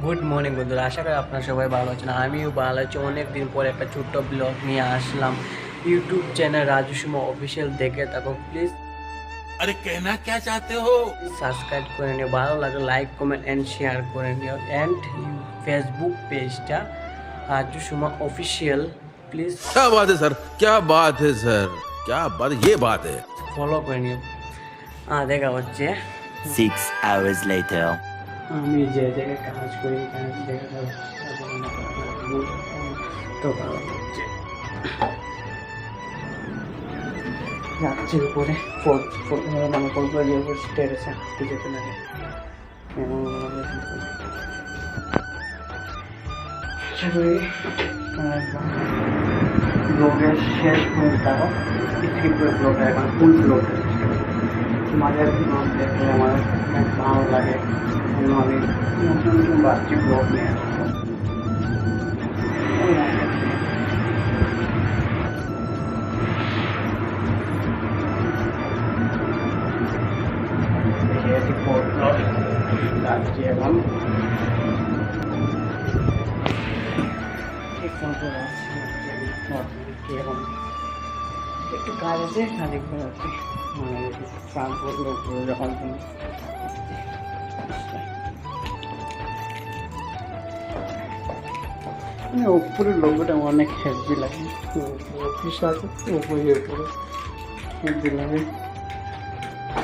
Good morning বন্ধুরা, আশা করি আপনারা সবাই ভালো আছেন। আমিও ভালো আছি। অনেক দিন পরে একটা ছোট্ট ব্লগ নিয়ে আসলাম। YouTube channel Raju Suma official দেখে থাকো, প্লিজ अरे कहना क्या चाहते हो। সাবস্ক্রাইব করে নিও, ভালো লাগলে লাইক কমেন্ট অ্যান্ড শেয়ার করে নিও। অ্যান্ড ফেসবুক পেজটা রাজু সুমা অফিসিয়াল, প্লিজ क्या बात है सर, क्या बात है सर, क्या बात, ये बात है। ফলো করে নিও। দেখা হচ্ছে 6 hours later. আমি যে জায়গায় কাজ করি এখানে দেখা তো ভালো হচ্ছে। যাচ্ছি উপরে মানে ফোর দিয়ে উপর টেরেসে হাঁটতে যেতে লাগে এবং আশা করি ব্লগের শেষ পর্যন্ত স্কিপ করে ব্লগটা এখন ফুল ব্লগটা তোমাদের ব্লগ দেখলে আমার অনেক ভালো লাগে এবং আমি নতুন নতুন বাড়তি ব্লগ নিয়ে আসবো। যাচ্ছি এখন এখন একটু কাজ আছে, কাজে করে যাচ্ছি মানে স্নান করলো যখন মানে উপরের লোকটা আমার অনেক হেভি লাগে। অফিস আছে উপরে উপরে হেভি লাগে,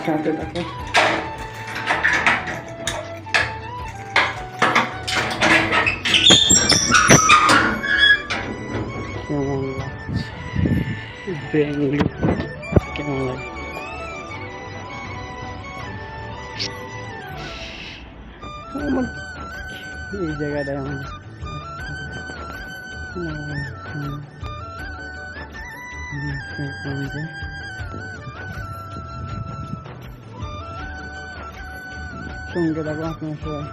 সাথে থাকে কেমন লাগছে বেঙ্গলি, কেমন লাগে আমার এই জায়গাটায় আমার সঙ্গে থাকো আপনার সবাই।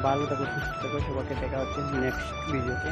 ভালো থাকো, সুস্থ থাকো, সবাইকে দেখা হচ্ছে নেক্সট ভিডিওতে।